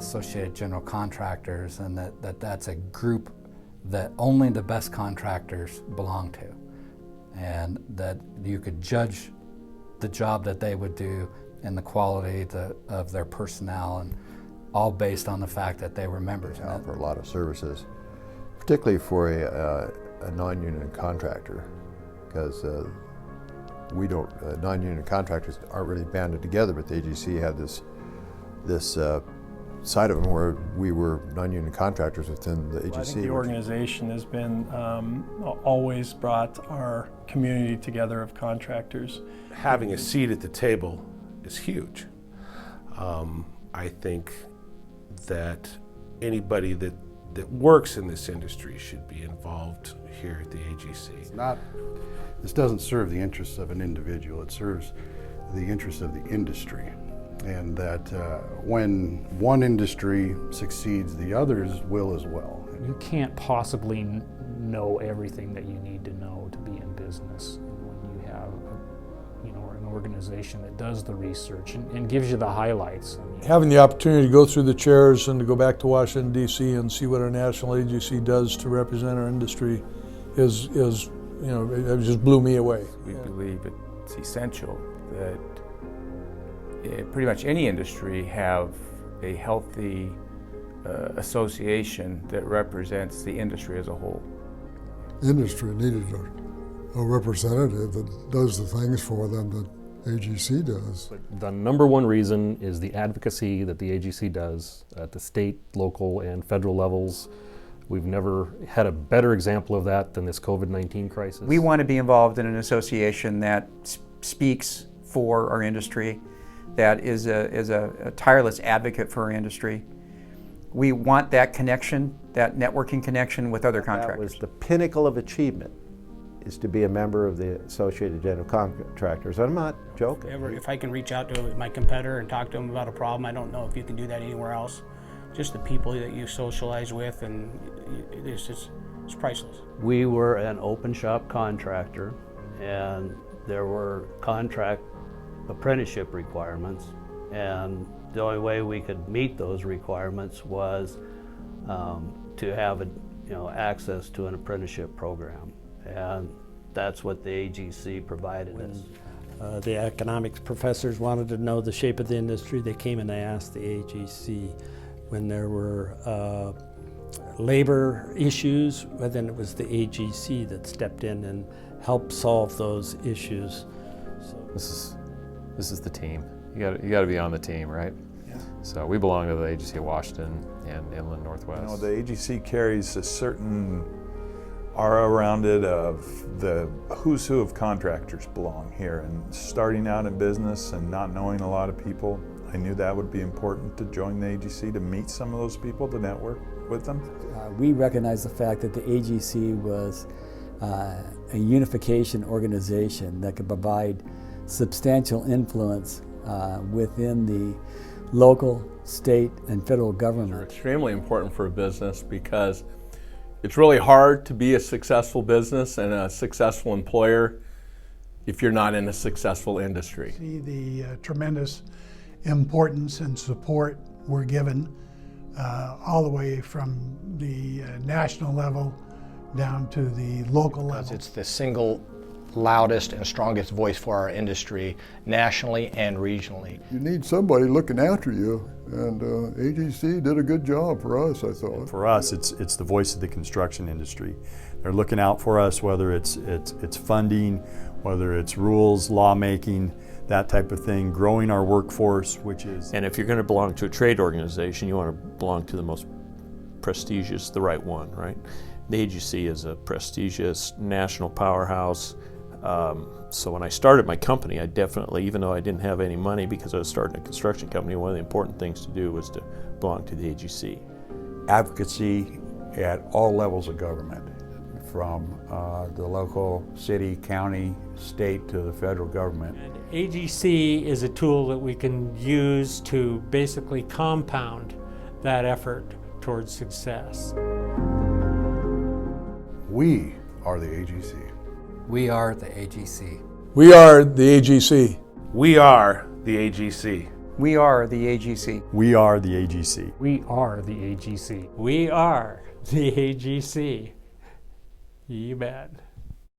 Associated General Contractors, and that's a group that only the best contractors belong to, and that you could judge the job that they would do and the quality of their personnel, and all based on the fact that they were members. They offer a lot of services, particularly for a non-union contractor, because non-union contractors aren't really banded together, but the AGC had this side of them where we were non-union contractors within the AGC. Well, I think the organization has been always brought our community together of contractors. Having a seat at the table is huge. I think that anybody that works in this industry should be involved here at the AGC. This doesn't serve the interests of an individual, it serves the interests of the industry. And that when one industry succeeds, the others will as well. You can't possibly know everything that you need to know to be in business when you have an organization that does the research and gives you the highlights. Having the opportunity to go through the chairs and to go back to Washington, D.C. and see what our national AGC does to represent our industry is it just blew me away. We believe it's essential that pretty much any industry have a healthy association that represents the industry as a whole. The industry needed a representative that does the things for them that AGC does. The number one reason is the advocacy that the AGC does at the state, local, and federal levels. We've never had a better example of that than this COVID-19 crisis. We want to be involved in an association that speaks for our industry, that is a tireless advocate for our industry. We want that connection, that networking connection with other contractors. That was the pinnacle of achievement, is to be a member of the Associated General Contractors. I'm not joking. If I can reach out to my competitor and talk to them about a problem, I don't know if you can do that anywhere else. Just the people that you socialize with, and it's priceless. We were an open shop contractor, and there were contract apprenticeship requirements, and the only way we could meet those requirements was to have access to an apprenticeship program, and that's what the AGC provided us. The economics professors wanted to know the shape of the industry. They came and they asked the AGC. When there were labor issues, then it was the AGC that stepped in and helped solve those issues. So this is the team. You got to be on the team, right? Yeah. So we belong to the AGC of Washington and Inland Northwest. The AGC carries a certain aura around it of the who's who of contractors belong here. And starting out in business and not knowing a lot of people, I knew that would be important to join the AGC, to meet some of those people, to network with them. We recognize the fact that the AGC was a unification organization that could provide substantial influence within the local, state, and federal government. They're extremely important for a business because it's really hard to be a successful business and a successful employer if you're not in a successful industry. See the tremendous importance and support we're given all the way from the national level down to the local level. It's the single loudest and strongest voice for our industry, nationally and regionally. You need somebody looking after you, and AGC did a good job for us, I thought. For us, it's the voice of the construction industry. They're looking out for us, whether it's funding, whether it's rules, lawmaking, that type of thing, growing our workforce, which is... And if you're going to belong to a trade organization, you want to belong to the most prestigious, the right one, right? The AGC is a prestigious national powerhouse. So when I started my company, I definitely, even though I didn't have any money because I was starting a construction company, one of the important things to do was to belong to the AGC. Advocacy at all levels of government, from the local, city, county, state, to the federal government. And AGC is a tool that we can use to basically compound that effort towards success. We are the AGC. We are the AGC. We are the AGC. We are the AGC. We are the AGC. We are the AGC. We are the AGC. We are the AGC. You bet.